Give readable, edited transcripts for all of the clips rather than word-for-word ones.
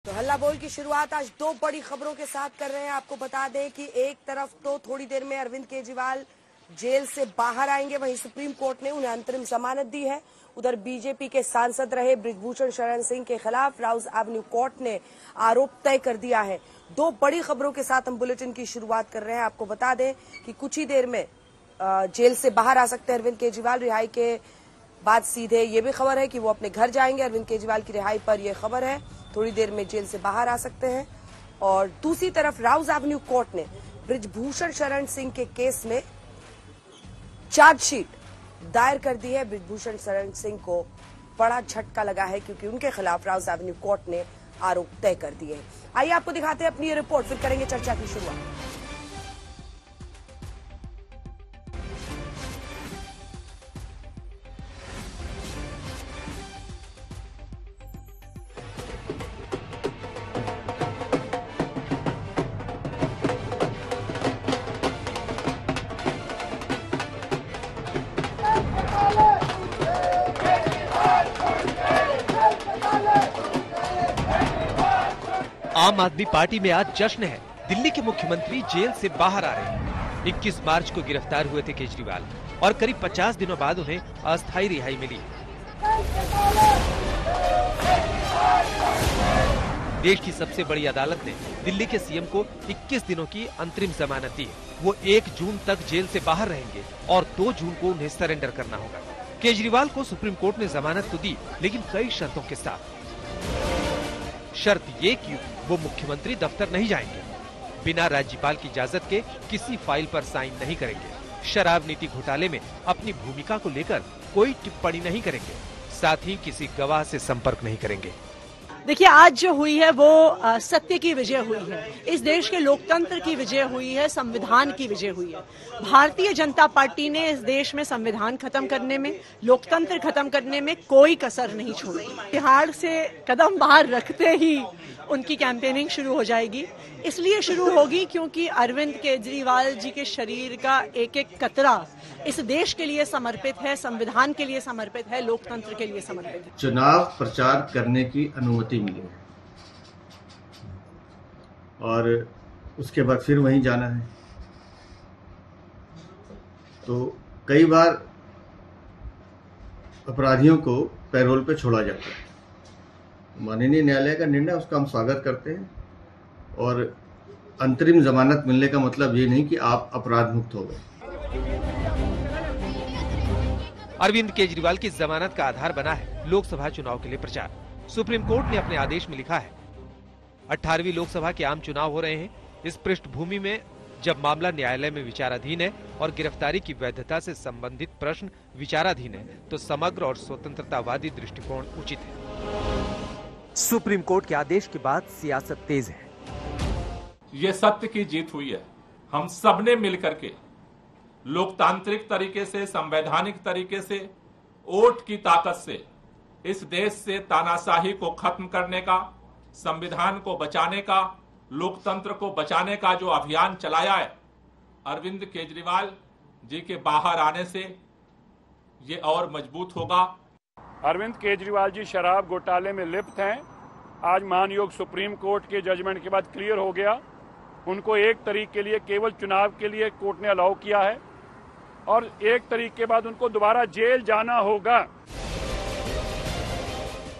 तो हल्ला बोल की शुरुआत आज दो बड़ी खबरों के साथ कर रहे हैं। आपको बता दें कि एक तरफ तो थोड़ी देर में अरविंद केजरीवाल जेल से बाहर आएंगे, वहीं सुप्रीम कोर्ट ने उन्हें अंतरिम जमानत दी है। उधर बीजेपी के सांसद रहे बृजभूषण शरण सिंह के खिलाफ राउज एवेन्यू कोर्ट ने आरोप तय कर दिया है। दो बड़ी खबरों के साथ हम बुलेटिन की शुरुआत कर रहे हैं। आपको बता दें कि कुछ ही देर में जेल से बाहर आ सकते हैं अरविंद केजरीवाल। रिहाई के बाद सीधे ये भी खबर है कि वो अपने घर जाएंगे। अरविंद केजरीवाल की रिहाई पर यह खबर है, थोड़ी देर में जेल से बाहर आ सकते हैं। और दूसरी तरफ राउज एवेन्यू कोर्ट ने बृजभूषण शरण सिंह के केस में चार्जशीट दायर कर दी है। बृजभूषण शरण सिंह को बड़ा झटका लगा है क्योंकि उनके खिलाफ राउज एवेन्यू कोर्ट ने आरोप तय कर दिए हैं। आइए आपको दिखाते हैं अपनी ये रिपोर्ट, फिर करेंगे चर्चा की शुरुआत। आम आदमी पार्टी में आज जश्न है। दिल्ली के मुख्यमंत्री जेल से बाहर आ रहे हैं। 21 मार्च को गिरफ्तार हुए थे केजरीवाल और करीब 50 दिनों बाद उन्हें अस्थायी रिहाई मिली। देश की सबसे बड़ी अदालत ने दिल्ली के सीएम को 21 दिनों की अंतरिम जमानत दी है। वो 1 जून तक जेल से बाहर रहेंगे और 2 जून को उन्हें सरेंडर करना होगा। केजरीवाल को सुप्रीम कोर्ट ने जमानत तो दी, लेकिन कई शर्तों के साथ। शर्त ये कि वो मुख्यमंत्री दफ्तर नहीं जाएंगे, बिना राज्यपाल की इजाजत के किसी फाइल पर साइन नहीं करेंगे, शराब नीति घोटाले में अपनी भूमिका को लेकर कोई टिप्पणी नहीं करेंगे, साथ ही किसी गवाह से संपर्क नहीं करेंगे। देखिए, आज जो हुई है वो सत्य की विजय हुई है। इस देश के लोकतंत्र की विजय हुई है, संविधान की विजय हुई है। भारतीय जनता पार्टी ने इस देश में संविधान खत्म करने में, लोकतंत्र खत्म करने में कोई कसर नहीं छोड़ी। बिहार से कदम बाहर रखते ही उनकी कैंपेनिंग शुरू हो जाएगी। इसलिए शुरू होगी क्योंकि अरविंद केजरीवाल जी के शरीर का एक एक कतरा इस देश के लिए समर्पित है, संविधान के लिए समर्पित है, लोकतंत्र के लिए समर्पित है। चुनाव प्रचार करने की अनुमति मिली है और उसके बाद फिर वहीं जाना है। तो कई बार अपराधियों को पैरोल पे छोड़ा जाता है। माननीय न्यायालय का निर्णय, उसका हम स्वागत करते हैं। और अंतरिम जमानत मिलने का मतलब ये नहीं कि आप अपराध मुक्त हो गए। अरविंद केजरीवाल की जमानत का आधार बना है लोकसभा चुनाव के लिए प्रचार। सुप्रीम कोर्ट ने अपने आदेश में लिखा है 18वीं लोकसभा के आम चुनाव हो रहे हैं। इस पृष्ठभूमि में जब मामला न्यायालय में विचाराधीन है और गिरफ्तारी की वैधता से संबंधित प्रश्न विचाराधीन है, तो समग्र और स्वतंत्रतावादी दृष्टिकोण उचित है। सुप्रीम कोर्ट के आदेश के बाद सियासत तेज है। ये सत्य की जीत हुई है। हम सबने मिलकर के लोकतांत्रिक तरीके से, संवैधानिक तरीके से, वोट की ताकत से इस देश से तानाशाही को खत्म करने का, संविधान को बचाने का, लोकतंत्र को बचाने का जो अभियान चलाया है, अरविंद केजरीवाल जी के बाहर आने से ये और मजबूत होगा। अरविंद केजरीवाल जी शराब घोटाले में लिप्त हैं। आज महानयोग सुप्रीम कोर्ट के जजमेंट के बाद क्लियर हो गया। उनको 1 तारीख के लिए केवल चुनाव के लिए कोर्ट ने अलाउ किया है और 1 तारीख के बाद उनको दोबारा जेल जाना होगा।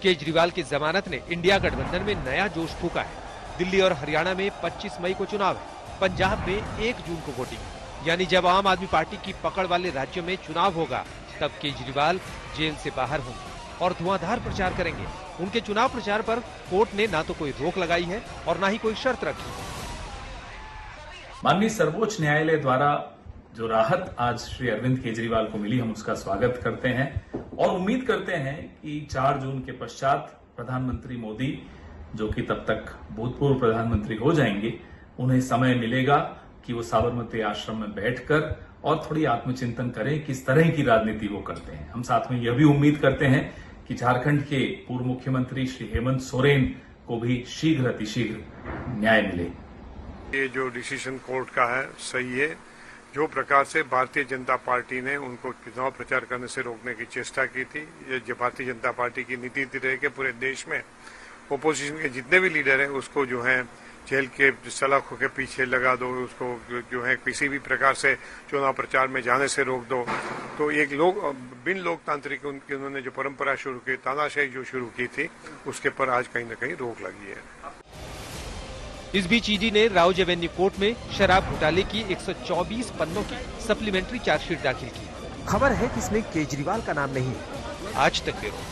केजरीवाल की जमानत ने इंडिया गठबंधन में नया जोश फूका है। दिल्ली और हरियाणा में 25 मई को चुनाव है। पंजाब में 1 जून को वोटिंग। यानी जब आम आदमी पार्टी की पकड़ वाले राज्यों में चुनाव होगा, तब केजरीवाल जेल से बाहर होंगे और धुआंधार प्रचार करेंगे। उनके चुनाव प्रचार पर कोर्ट ने ना तो कोई रोक लगाई है और ना ही कोई शर्त रखी है। माननीय सर्वोच्च न्यायालय द्वारा जो राहत आज श्री अरविंद केजरीवाल को मिली, हम उसका स्वागत करते हैं और उम्मीद करते हैं कि 4 जून के पश्चात प्रधानमंत्री मोदी, जो कि तब तक भूतपूर्व प्रधानमंत्री हो जाएंगे, उन्हें समय मिलेगा कि वो साबरमती आश्रम में बैठकर और थोड़ी आत्मचिंतन करें किस तरह की राजनीति वो करते हैं। हम साथ में यह भी उम्मीद करते हैं कि झारखंड के पूर्व मुख्यमंत्री श्री हेमंत सोरेन को भी शीघ्र अतिशीघ्र न्याय मिले। ये जो डिसीजन कोर्ट का है सही है। जो प्रकार से भारतीय जनता पार्टी ने उनको चुनाव प्रचार करने से रोकने की चेष्टा की थी, ये भारतीय जनता पार्टी की नीति थी रही कि पूरे देश में ओपोजिशन के जितने भी लीडर हैं उसको जो है जेल के सलाखों के पीछे लगा दो, उसको जो है किसी भी प्रकार से चुनाव प्रचार में जाने से रोक दो। तो एक बिन लोकतांत्रिक उन्होंने जो परंपरा शुरू की, तानाशाही जो शुरू की थी, उसके पर आज कहीं न कहीं रोक लगी है। इस बीच ईडी ने राउज एवेन्यू कोर्ट में शराब घोटाले की 124 पन्नों की सप्लीमेंट्री चार्जशीट दाखिल की। खबर है कि इसमें केजरीवाल का नाम नहीं है। आज तक ब्यूरो।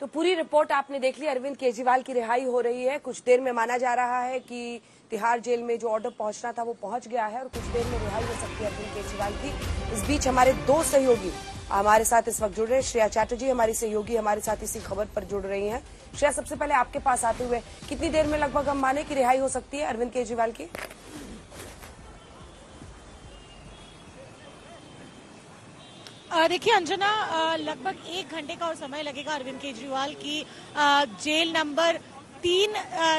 तो पूरी रिपोर्ट आपने देख ली। अरविंद केजरीवाल की रिहाई हो रही है। कुछ देर में माना जा रहा है कि तिहाड़ जेल में जो ऑर्डर पहुंचना था वो पहुंच गया है और कुछ देर में रिहाई हो सकती है अरविंद केजरीवाल की। इस बीच हमारे दो सहयोगी हमारे साथ इस वक्त जुड़ रहे हैं। श्रेया चैटर्जी हमारी सहयोगी हमारे साथ इसी खबर पर जुड़ रही हैं। श्रेया, सबसे पहले आपके पास आते हुए कितनी देर में लगभग हम माने की रिहाई हो सकती है अरविंद केजरीवाल की? देखिए अंजना, लगभग 1 घंटे का और समय लगेगा अरविंद केजरीवाल की जेल नंबर 3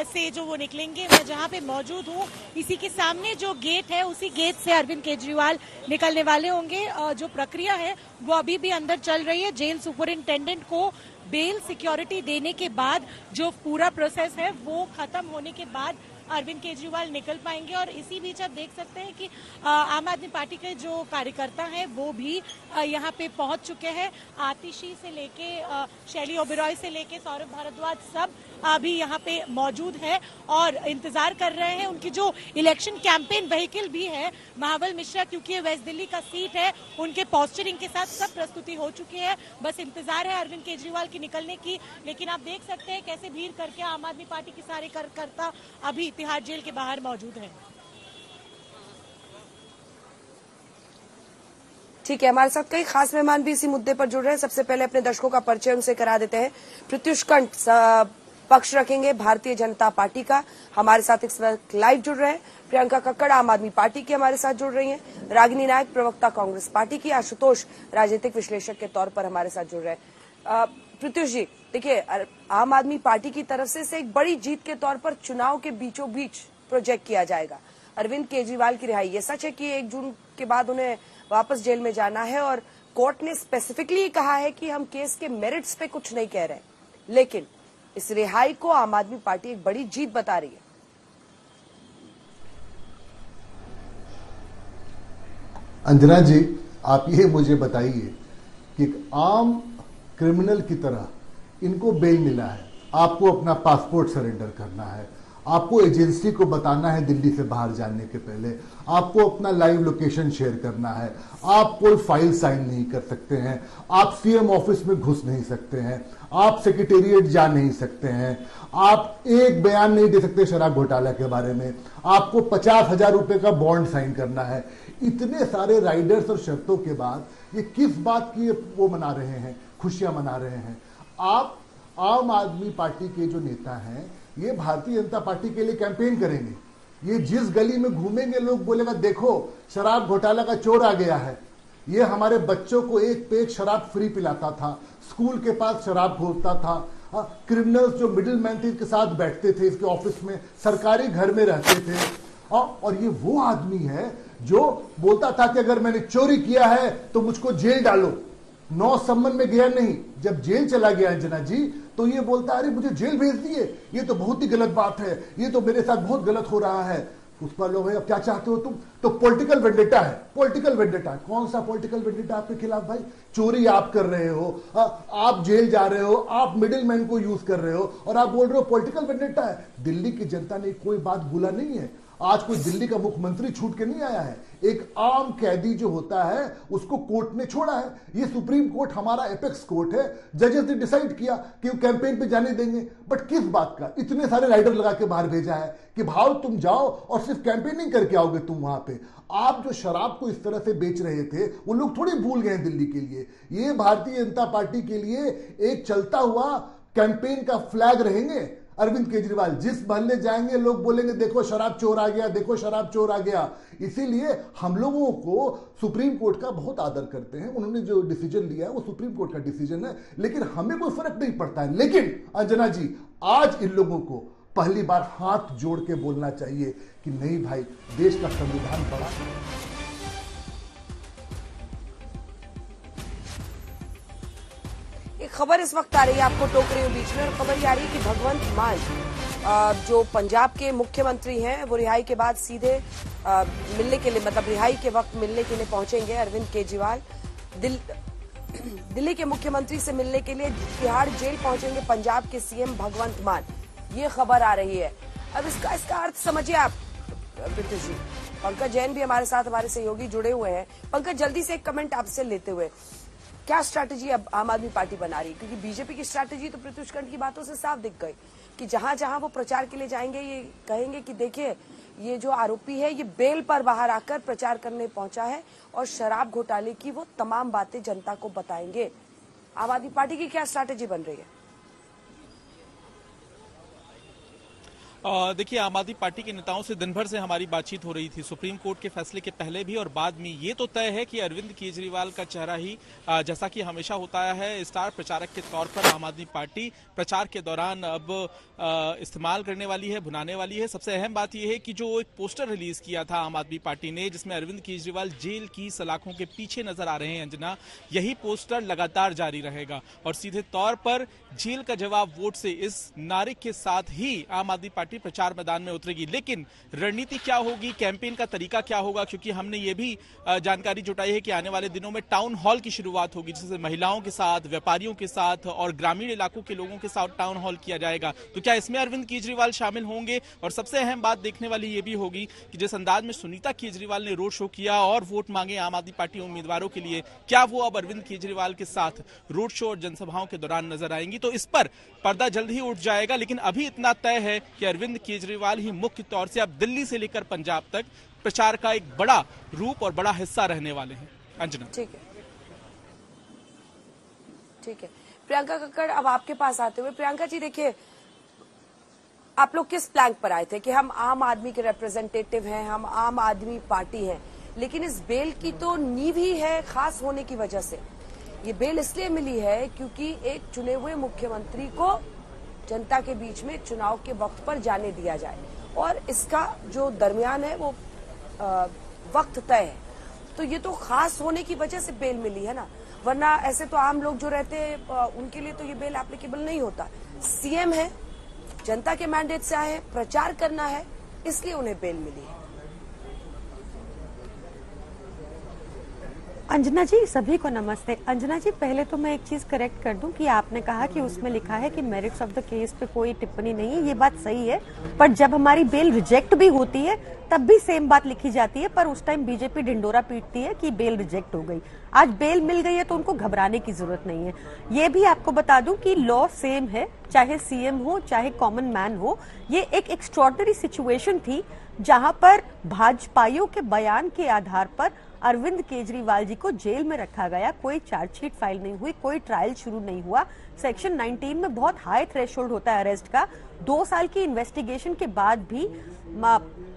से जो वो निकलेंगे। मैं जहां पे मौजूद हूं इसी के सामने जो गेट है उसी गेट से अरविंद केजरीवाल निकलने वाले होंगे। जो प्रक्रिया है वो अभी भी अंदर चल रही है। जेल सुपरिंटेंडेंट को बेल सिक्योरिटी देने के बाद जो पूरा प्रोसेस है वो खत्म होने के बाद अरविंद केजरीवाल निकल पाएंगे। और इसी बीच आप देख सकते हैं कि आम आदमी पार्टी के जो कार्यकर्ता हैं वो भी यहाँ पे पहुंच चुके हैं। आतिशी से लेके शैली ओबेरॉय से लेके सौरभ भारद्वाज सब अभी यहाँ पे मौजूद है और इंतजार कर रहे हैं। उनकी जो इलेक्शन कैंपेन व्हीकल भी है महाबल मिश्रा, क्योंकि ये वेस्ट दिल्ली का सीट है, उनके पोस्टरिंग के साथ सब प्रस्तुति हो चुकी है। बस इंतजार है अरविंद केजरीवाल की निकलने की। लेकिन आप देख सकते हैं कैसे भीड़ करके आम आदमी पार्टी के सारे कार्यकर्ता अभी तिहाड़ जेल के बाहर मौजूद हैं। ठीक है, हमारे साथ कई खास मेहमान भी इसी मुद्दे पर जुड़ रहे हैं। सबसे पहले अपने दर्शकों का परिचय उनसे करा देते हैं। प्रत्युष कंठ पक्ष रखेंगे भारतीय जनता पार्टी का, हमारे साथ इस वक्त लाइव जुड़ रहे हैं। प्रियंका कक्कड़ आम आदमी पार्टी की हमारे साथ जुड़ रही हैं। रागिनी नायक प्रवक्ता कांग्रेस पार्टी की। आशुतोष राजनीतिक विश्लेषक के तौर पर हमारे साथ जुड़ रहे हैं। प्रत्युष जी, देखिए, आम आदमी पार्टी की तरफ से इसे एक बड़ी जीत के तौर पर चुनाव के बीचों बीच प्रोजेक्ट किया जाएगा। अरविंद केजरीवाल की रिहाई, ये सच है कि 1 जून के बाद उन्हें वापस जेल में जाना है और कोर्ट ने स्पेसिफिकली कहा है कि हम केस के मेरिट्स पे कुछ नहीं कह रहे, लेकिन इस रिहाई को आम आदमी पार्टी एक बड़ी जीत बता रही है। अंजना जी, आप ये मुझे बताइए कि एक आम क्रिमिनल की तरह इनको बेल मिला है, आपको अपना पासपोर्ट सरेंडर करना है, आपको एजेंसी को बताना है दिल्ली से बाहर जाने के पहले, आपको अपना लाइव लोकेशन शेयर करना है, आप कोई फाइल साइन नहीं कर सकते हैं, आप सीएम ऑफिस में घुस नहीं सकते हैं, आप सेक्रेटेरिएट जा नहीं सकते हैं, आप एक बयान नहीं दे सकते शराब घोटाला के बारे में, आपको 50,000 रुपए का बॉन्ड साइन करना है। इतने सारे राइडर्स और शर्तों के बाद ये किस बात की वो मना रहे हैं, खुशियां मना रहे हैं? आप आम आदमी पार्टी के जो नेता हैं ये भारतीय जनता पार्टी के लिए कैंपेन करेंगे। ये जिस गली में घूमेंगे लोग बोलेगा देखो शराब घोटाला का चोर आ गया है, ये हमारे बच्चों को एक पे एक शराब फ्री पिलाता था, स्कूल के पास शराब घोलता था, क्रिमिनल्स जो मिडिल मैन थे इसके साथ बैठते थे, इसके ऑफिस में, सरकारी घर में रहते थे। और ये वो आदमी है जो बोलता था कि अगर मैंने चोरी किया है तो मुझको जेल डालो। 9 सम्मन में गया नहीं, जब जेल चला गया अंजना जी तो ये बोलता अरे मुझे जेल भेज दिए, ये तो बहुत ही गलत बात है, ये तो मेरे साथ बहुत गलत हो रहा है। उस पर लोग अब क्या चाहते हो तुम? तो पॉलिटिकल वेंडेटा है, पॉलिटिकल वेंडेटा। कौन सा पॉलिटिकल वेंडेटा आपके खिलाफ भाई? चोरी आप कर रहे हो, आप जेल जा रहे हो, आप मिडिल मैन को यूज कर रहे हो और आप बोल रहे हो पॉलिटिकल वेंडेटा है। दिल्ली की जनता ने कोई बात भूला नहीं है। आज कोई दिल्ली का मुख्यमंत्री छूट के नहीं आया है, एक आम कैदी जो होता है उसको कोर्ट ने छोड़ा है। ये सुप्रीम कोर्ट हमारा एपेक्स कोर्ट है, जजेस ने डिसाइड किया कि वो कैंपेन पे जाने देंगे। बट किस बात का इतने सारे राइडर लगा के बाहर भेजा है कि भाव तुम जाओ और सिर्फ कैंपेनिंग करके आओगे तुम वहां पे। आप जो शराब को इस तरह से बेच रहे थे वो लोग थोड़ी भूल गए दिल्ली के लिए। ये भारतीय जनता पार्टी के लिए एक चलता हुआ कैंपेन का फ्लैग रहेंगे। अरविंद केजरीवाल जिस मोहल्ले जाएंगे लोग बोलेंगे देखो शराब चोर आ गया, देखो शराब चोर आ गया। इसीलिए हम लोगों को सुप्रीम कोर्ट का बहुत आदर करते हैं, उन्होंने जो डिसीजन लिया है वो सुप्रीम कोर्ट का डिसीजन है, लेकिन हमें कोई फर्क नहीं पड़ता है। लेकिन अंजना जी, आज इन लोगों को पहली बार हाथ जोड़ के बोलना चाहिए कि नहीं भाई, देश का संविधान बड़ा खबर इस वक्त आ रही है, आपको टोक रही हूँ बीच में, और खबर ये आ रही है कि भगवंत मान जो पंजाब के मुख्यमंत्री हैं वो रिहाई के बाद सीधे मिलने के लिए, मतलब रिहाई के वक्त मिलने के लिए पहुंचेंगे अरविंद केजरीवाल। दिल्ली के मुख्यमंत्री से मिलने के लिए तिहाड़ जेल पहुंचेंगे पंजाब के सीएम भगवंत मान, ये खबर आ रही है। अब इसका अर्थ समझिए आप पृथ्वी जी। पंकज जैन भी हमारे साथ, हमारे सहयोगी जुड़े हुए हैं। पंकज, जल्दी से एक कमेंट आपसे लेते हुए, क्या स्ट्रैटेजी अब आम आदमी पार्टी बना रही है? क्योंकि बीजेपी की स्ट्रैटेजी तो पृथ्वी कंठ की बातों से साफ दिख गई कि जहां जहां वो प्रचार के लिए जाएंगे ये कहेंगे कि देखिए ये जो आरोपी है ये बेल पर बाहर आकर प्रचार करने पहुंचा है और शराब घोटाले की वो तमाम बातें जनता को बताएंगे। आम आदमी पार्टी की क्या स्ट्रैटेजी बन रही है? देखिए, आम आदमी पार्टी के नेताओं से दिन भर से हमारी बातचीत हो रही थी, सुप्रीम कोर्ट के फैसले के पहले भी और बाद में। ये तो तय है कि अरविंद केजरीवाल का चेहरा ही, जैसा कि हमेशा होता है, स्टार प्रचारक के तौर पर आम आदमी पार्टी प्रचार के दौरान अब इस्तेमाल करने वाली है, भुनाने वाली है। सबसे अहम बात यह है कि जो एक पोस्टर रिलीज किया था आम आदमी पार्टी ने, जिसमें अरविंद केजरीवाल जेल की सलाखों के पीछे नजर आ रहे हैं अंजना, यही पोस्टर लगातार जारी रहेगा और सीधे तौर पर जेल का जवाब वोट से इस नारे के साथ ही आम आदमी पार्टी प्रचार मैदान में उतरेगी। लेकिन रणनीति क्या होगी, कैंपेन का तरीका क्या होगा, क्योंकि हमने ये भी जानकारी जुटाई है कि आने वाले दिनों में टाउन हॉल की शुरुआत होगी, जिससे महिलाओं के साथ, व्यापारियों के साथ और ग्रामीण इलाकों के लोगों के साथ टाउन हॉल किया जाएगा। तो क्या इसमें अरविंद केजरीवाल शामिल होंगे? और सबसे अहम बात देखने वाली ये भी होगी कि जिस अंदाज में सुनीता केजरीवाल ने रोड शो किया और वोट मांगे आम आदमी पार्टी उम्मीदवारों के लिए, क्या वो अब अरविंद केजरीवाल के साथ रोड शो और जनसभाओं के दौरान नजर आएंगी? तो इस पर पर्दा जल्द ही उठ जाएगा। लेकिन अभी इतना तय है कि अरविंद केजरीवाल ही मुख्य तौर से अब दिल्ली से लेकर पंजाब तक प्रचार का एक बड़ा रूप और बड़ा हिस्सा रहने वाले हैं। अंजना, ठीक है, ठीक है। प्रियंका कक्कड़, अब आपके पास आते हुए, प्रियंका जी देखिए, आप लोग किस प्लान पर आए थे कि हम आम आदमी के रिप्रेजेंटेटिव हैं, हम आम आदमी पार्टी हैं, लेकिन इस बेल की तो नींव ही है खास होने की वजह से। ये बेल इसलिए मिली है क्योंकि एक चुने हुए मुख्यमंत्री को जनता के बीच में चुनाव के वक्त पर जाने दिया जाए और इसका जो दरमियान है वो वक्त तय है। तो ये तो खास होने की वजह से बेल मिली है ना, वरना ऐसे तो आम लोग जो रहते हैं उनके लिए तो ये बेल एप्लीकेबल नहीं होता। सीएम है, जनता के मैंडेट से आए, प्रचार करना है, इसलिए उन्हें बेल मिली है। अंजना जी, सभी को नमस्ते। अंजना जी, पहले तो मैं एक चीज करेक्ट कर दूं कि आपने कहा कि उसमें लिखा है कि मेरिट्स ऑफ द केस पे कोई टिप्पणी नहीं है, ये बात सही है, पर जब हमारी बेल रिजेक्ट भी होती है तब भी सेम बात लिखी जाती है, पर उस टाइम बीजेपी ढिंडोरा पीटती है कि बेल रिजेक्ट हो गई। आज बेल मिल गई है तो उनको घबराने की जरूरत नहीं है। ये भी आपको बता दूं कि लॉ सेम है, चाहे सीएम हो चाहे कॉमन मैन हो। ये एक एक्स्ट्रॉर्डिनरी सिचुएशन थी जहां पर भाजपाइयों के बयान के आधार पर अरविंद केजरीवाल जी को जेल में रखा गया। कोई चार्जशीट फाइल नहीं हुई, कोई ट्रायल शुरू नहीं हुआ। सेक्शन 19 में बहुत हाई थ्रेशोल्ड होता है अरेस्ट का। 2 साल की इन्वेस्टिगेशन के बाद भी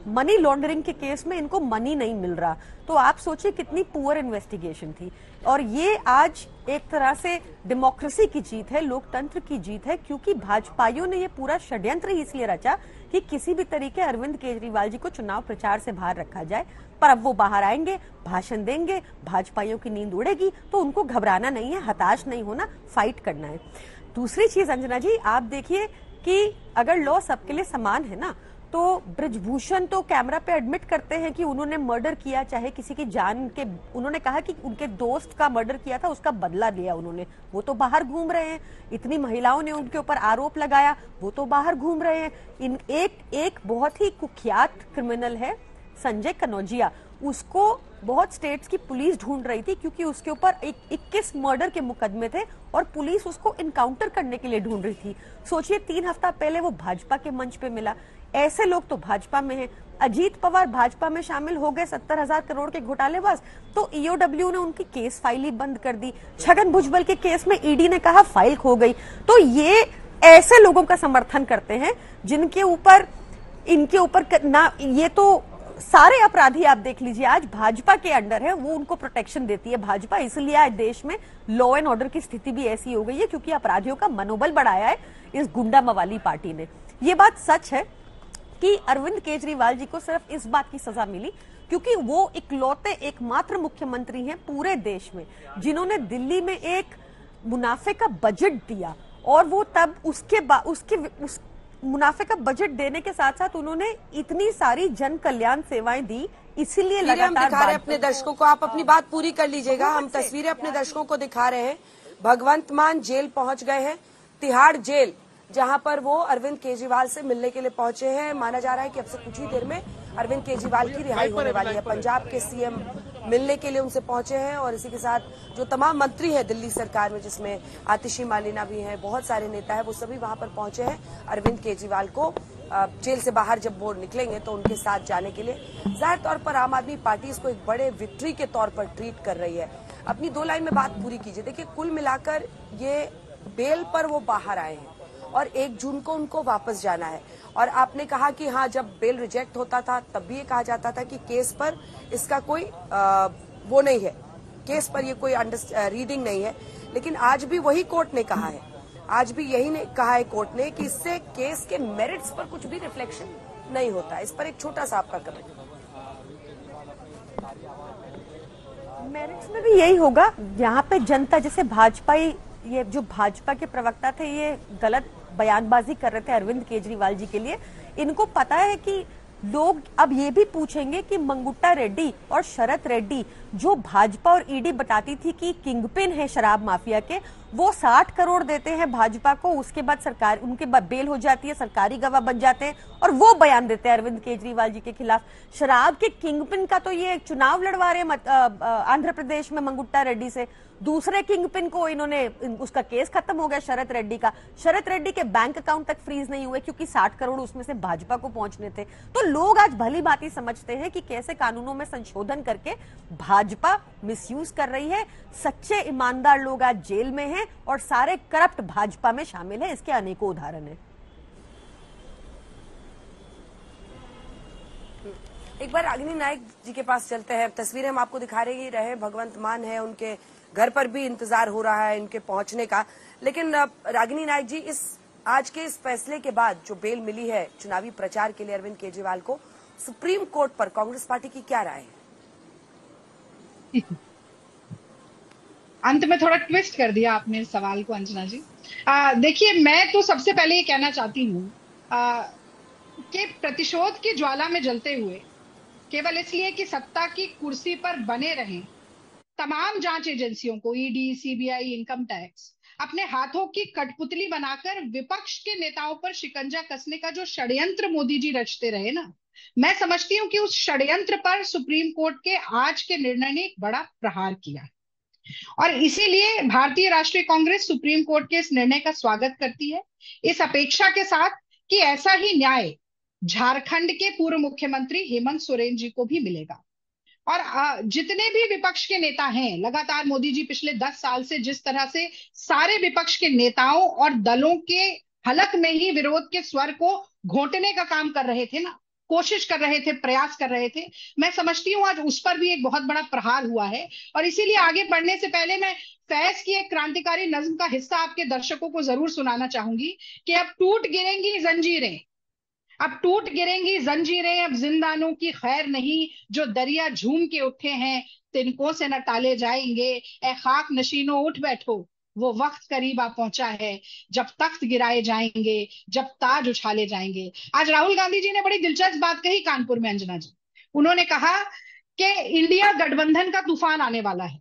मनी लॉन्ड्रिंग के केस में इनको मनी नहीं मिल रहा। तो आप सोचिए कितनी पुअर इन्वेस्टिगेशन थी। और ये आज एक तरह से डेमोक्रेसी की जीत है, लोकतंत्र की जीत है, क्योंकि भाजपाइयों ने ये पूरा षड्यंत्र ही इसलिए रचा कि किसी भी तरीके अरविंद केजरीवाल जी को चुनाव प्रचार से बाहर रखा जाए। पर अब वो बाहर आएंगे, भाषण देंगे, भाजपाइयों की नींद उड़ेगी, तो उनको घबराना नहीं है, हताश नहीं होना, फाइट करना है। दूसरी चीज अंजना जी, आप देखिए कि अगर लॉ सबके लिए समान है ना, तो ब्रिजभूषण तो कैमरा पे एडमिट करते हैं कि उन्होंने मर्डर किया, चाहे किसी की जान के, उन्होंने कहा कि उनके दोस्त का मर्डर किया था, उसका बदला लिया उन्होंने, वो तो बाहर घूम रहे हैं। इतनी महिलाओं ने उनके ऊपर आरोप लगाया, वो तो बाहर घूम रहे हैं। एक बहुत ही कुख्यात क्रिमिनल है संजय कनौजिया, उसको बहुत स्टेट्स की पुलिस ढूंढ रही थी क्योंकि उसके ऊपर 21 मर्डर के मुकदमे थे और पुलिस उसको इनकाउंटर करने के लिए ढूंढ रही थी। सोचिए 3 हफ्ता पहले वो भाजपा के मंच पे मिला। ऐसे लोग तो भाजपा में हैं। अजीत पवार भाजपा में शामिल हो गए, 70,000 करोड़ के घोटालेबाज, तो ईओडब्ल्यू ने उनकी केस फाइल ही बंद कर दी। छगन भुजबल के केस में ईडी ने कहा फाइल खो गई। तो ये ऐसे लोगों का समर्थन करते हैं जिनके ऊपर, इनके ऊपर ना, ये तो सारे अपराधी आप देख लीजिए आज भाजपा के अंडर है, वो उनको प्रोटेक्शन देती है भाजपा। इसलिए आज देश में लॉ एंड ऑर्डर की स्थिति भी ऐसी हो गई है क्योंकि अपराधियों का मनोबल बढ़ाया है इस गुंडा मवाली पार्टी ने। ये बात सच है कि अरविंद केजरीवाल जी को सिर्फ इस बात की सजा मिली क्योंकि वो इकलौते एकमात्र मुख्यमंत्री हैं पूरे देश में जिन्होंने दिल्ली में एक मुनाफे का बजट दिया, और वो तब उस मुनाफे का बजट देने के साथ साथ उन्होंने इतनी सारी जन कल्याण सेवाएं दी, इसीलिए हम दिखा रहे हैं अपने लगातार दर्शकों को, आप अपनी बात पूरी कर लीजिएगा। हम तस्वीरें अपने दर्शकों को दिखा रहे हैं। भगवंत मान जेल पहुंच गए हैं, तिहाड़ जेल, जहां पर वो अरविंद केजरीवाल से मिलने के लिए पहुंचे हैं। माना जा रहा है कि अब से कुछ ही देर में अरविंद केजरीवाल की रिहाई होने वाली है। पंजाब के सीएम मिलने के लिए उनसे पहुंचे हैं, और इसी के साथ जो तमाम मंत्री हैं दिल्ली सरकार में, जिसमें आतिशी मालिना भी हैं, बहुत सारे नेता हैं, वो सभी वहां पर पहुंचे हैं अरविंद केजरीवाल को जेल से बाहर जब वो निकलेंगे तो उनके साथ जाने के लिए। जाहिर तौर पर आम आदमी पार्टी इसको एक बड़े विक्ट्री के तौर पर ट्रीट कर रही है। अपनी 2 लाइन में बात पूरी कीजिए। देखिए, कुल मिलाकर ये बेल पर वो बाहर आए हैं और 1 जून को उनको वापस जाना है। और आपने कहा कि हाँ, जब बेल रिजेक्ट होता था तब भी ये कहा जाता था कि केस पर इसका कोई वो नहीं है, केस पर ये कोई रीडिंग नहीं है। लेकिन आज भी वही कोर्ट ने कहा है, आज भी यही ने कहा है कोर्ट ने कि इससे केस के मेरिट्स पर कुछ भी रिफ्लेक्शन नहीं होता। इस पर एक छोटा सा आपका कमेंट। मेरिट्स में भी यही होगा, यहाँ पे जनता, जैसे ये जो भाजपा के प्रवक्ता थे, ये गलत बयानबाजी कर रहे थे अरविंद केजरीवाल जी के लिए। इनको पता है कि लोग अब ये भी पूछेंगे कि मंगुट्टा रेड्डी और शरत रेड्डी, जो भाजपा और ईडी बताती थी कि किंगपिन है शराब माफिया के, वो 60 करोड़ देते हैं भाजपा को, उसके बाद सरकार उनके बाद बेल हो जाती है, सरकारी गवाह बन जाते हैं, और वो बयान देते हैं अरविंद केजरीवाल जी के खिलाफ। शराब के किंगपिन का तो ये चुनाव लड़वा रहे आंध्र प्रदेश में मंगुट्टा रेड्डी से। दूसरे किंगपिन को इन्होंने, उसका केस खत्म हो गया शरत रेड्डी का। शरत रेड्डी के बैंक अकाउंट तक फ्रीज नहीं हुए क्योंकि 60 करोड़ उसमें से भाजपा को पहुंचने थे। तो लोग आज भली भांति समझते हैं कि कैसे कानूनों में संशोधन करके भाजपा मिसयूज कर रही है। सच्चे ईमानदार लोग आज जेल में हैं और सारे करप्ट भाजपा में शामिल है। इसके अनेकों उदाहरण हैं। एक बार रागिनी नायक जी के पास चलते हैं। तस्वीरें हम आपको दिखा रहे, भगवंत मान है, उनके घर पर भी इंतजार हो रहा है इनके पहुंचने का। लेकिन रागिनी नायक जी, इस आज के इस फैसले के बाद जो बेल मिली है चुनावी प्रचार के लिए अरविंद केजरीवाल को, सुप्रीम कोर्ट पर कांग्रेस पार्टी की क्या राय है? अंत में थोड़ा ट्विस्ट कर दिया आपने सवाल को अंजना जी। देखिए, मैं तो सबसे पहले ये कहना चाहती हूँ कि प्रतिशोध की ज्वाला में जलते हुए केवल इसलिए कि सत्ता की कुर्सी पर बने रहें, तमाम जांच एजेंसियों को, ईडी, सीबीआई, इनकम टैक्स, अपने हाथों की कठपुतली बनाकर विपक्ष के नेताओं पर शिकंजा कसने का जो षड्यंत्र मोदी जी रचते रहे ना, मैं समझती हूँ कि उस षड्यंत्र पर सुप्रीम कोर्ट के आज के निर्णय ने एक बड़ा प्रहार किया। और इसीलिए भारतीय राष्ट्रीय कांग्रेस सुप्रीम कोर्ट के इस निर्णय का स्वागत करती है, इस अपेक्षा के साथ कि ऐसा ही न्याय झारखंड के पूर्व मुख्यमंत्री हेमंत सोरेन जी को भी मिलेगा। और जितने भी विपक्ष के नेता हैं, लगातार मोदी जी पिछले 10 साल से जिस तरह से सारे विपक्ष के नेताओं और दलों के हलक में ही विरोध के स्वर को घोंटने का काम कर रहे थे ना, कोशिश कर रहे थे, प्रयास कर रहे थे, मैं समझती हूँ आज उस पर भी एक बहुत बड़ा प्रहार हुआ है। और इसीलिए आगे बढ़ने से पहले मैं फैज की एक क्रांतिकारी नज्म का हिस्सा आपके दर्शकों को जरूर सुनाना चाहूंगी कि अब टूट गिरेंगी जंजीरें, अब टूट गिरेंगी जंजीरें, अब जिंदानों की खैर नहीं, जो दरिया झूम के उठे हैं तिनकों से न टाले जाएंगे। ए खाक नशीनों उठ बैठो, वो वक्त करीब आ पहुंचा है, जब तख्त गिराए जाएंगे, जब ताज उछाले जाएंगे। आज राहुल गांधी जी ने बड़ी दिलचस्प बात कही कानपुर में अंजना जी। उन्होंने कहा कि इंडिया गठबंधन का तूफान आने वाला है।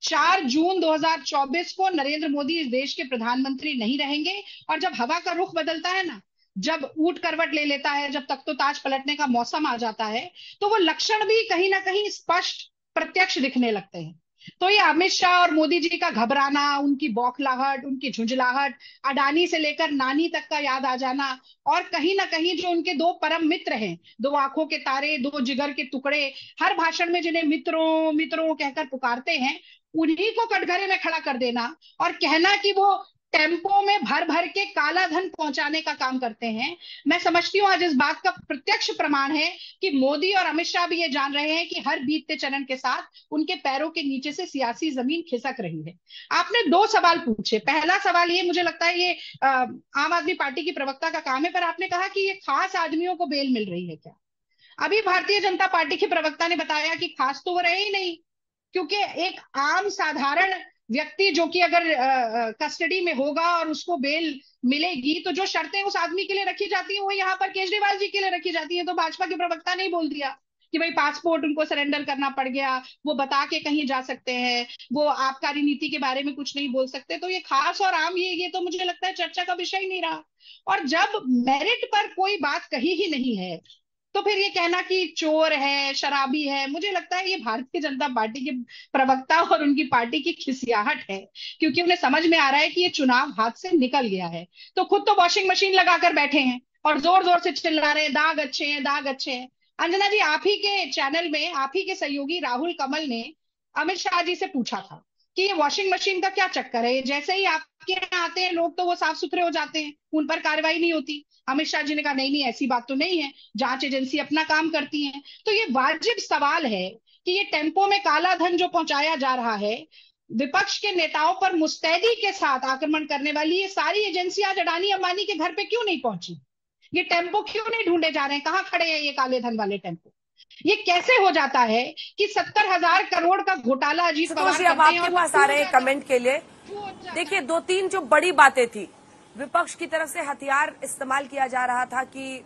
4 जून 2024 को नरेंद्र मोदी इस देश के प्रधानमंत्री नहीं रहेंगे, और जब हवा का रुख बदलता है ना, जब ऊट करवट ले लेता है, जब तक तो ताज पलटने का मौसम आ जाता है, तो वो लक्षण भी कहीं ना कहीं स्पष्ट प्रत्यक्ष दिखने लगते हैं। तो ये अमित शाह और मोदी जी का घबराना, उनकी बौखलाहट, उनकी झुंझलाहट, अडानी से लेकर नानी तक का याद आ जाना, और कहीं ना कहीं जो उनके 2 परम मित्र हैं, 2 आंखों के तारे, 2 जिगर के टुकड़े, हर भाषण में जिन्हें मित्रों मित्रों कहकर पुकारते हैं, उन्हीं को कटघरे में खड़ा कर देना और कहना कि वो टेम्पो में भर भर के काला धन पहुंचाने का काम करते हैं। मैं समझती हूँ आज इस बात का प्रत्यक्ष प्रमाण है कि मोदी और अमित शाह भी ये जान रहे हैं कि हर बीतते चरण के साथ उनके पैरों के नीचे से सियासी जमीन खिसक रही है। आपने 2 सवाल पूछे। पहला सवाल ये, मुझे लगता है ये आम आदमी पार्टी की प्रवक्ता का काम है, पर आपने कहा कि ये खास आदमियों को बेल मिल रही है क्या? अभी भारतीय जनता पार्टी के प्रवक्ता ने बताया कि खास तो वो रहे ही नहीं, क्योंकि एक आम साधारण व्यक्ति जो कि अगर कस्टडी में होगा और उसको बेल मिलेगी, तो जो शर्तें उस आदमी के लिए रखी जाती है वो यहाँ पर केजरीवाल जी के लिए रखी जाती है। तो भाजपा के प्रवक्ता ने बोल दिया कि भाई पासपोर्ट उनको सरेंडर करना पड़ गया, वो बता के कहीं जा सकते हैं, वो आबकारी नीति के बारे में कुछ नहीं बोल सकते। तो ये खास और आम ये तो मुझे लगता है चर्चा का विषय ही नहीं रहा। और जब मेरिट पर कोई बात कही ही नहीं है तो फिर ये कहना कि चोर है, शराबी है, मुझे लगता है ये भारतीय जनता पार्टी के प्रवक्ता और उनकी पार्टी की खिसियाहट है, क्योंकि उन्हें समझ में आ रहा है कि ये चुनाव हाथ से निकल गया है। तो खुद तो वॉशिंग मशीन लगाकर बैठे हैं और जोर जोर से चिल्ला रहे हैं दाग अच्छे हैं, दाग अच्छे हैं। अंजना जी, आप ही के चैनल में आप ही के सहयोगी राहुल कमल ने अमित शाह जी से पूछा था कि ये वॉशिंग मशीन का क्या चक्कर है, जैसे ही आपके यहाँ आते हैं लोग तो वो साफ सुथरे हो जाते हैं, उन पर कार्रवाई नहीं होती। अमित शाह जी ने कहा नहीं, ऐसी बात तो नहीं है, जांच एजेंसी अपना काम करती है। तो ये वाजिब सवाल है कि ये टेम्पो में काला धन जो पहुंचाया जा रहा है, विपक्ष के नेताओं पर मुस्तैदी के साथ आक्रमण करने वाली ये सारी एजेंसियां अडानी अंबानी के घर पे क्यों नहीं पहुंची? ये टेम्पो क्यों नहीं ढूंढे जा रहे हैं? कहाँ खड़े हैं ये काले धन वाले टेम्पो? ये कैसे हो जाता है कि 70,000 करोड़ का घोटाला अजीत पवार करते हैं? अब आपके पास आ रहे हैं कमेंट के लिए। देखिए, 2-3 जो बड़ी बातें थी, विपक्ष की तरफ से हथियार इस्तेमाल किया जा रहा था कि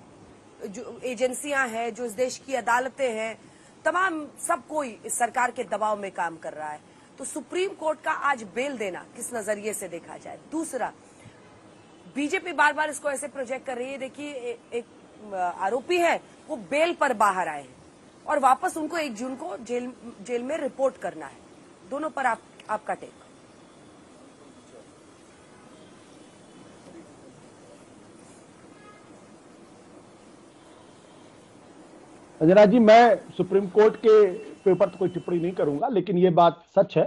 जो एजेंसियां हैं, जो इस देश की अदालतें हैं, तमाम सब कोई इस सरकार के दबाव में काम कर रहा है। तो सुप्रीम कोर्ट का आज बेल देना किस नजरिए से देखा जाए? दूसरा, बीजेपी बार बार इसको ऐसे प्रोजेक्ट कर रही है, देखिए एक आरोपी है वो बेल पर बाहर आए हैं और वापस उनको 1 जून को जेल में रिपोर्ट करना है। दोनों पर आपका टेक। अंजना जी, मैं सुप्रीम कोर्ट के पेपर तो कोई टिप्पणी नहीं करूंगा, लेकिन यह बात सच है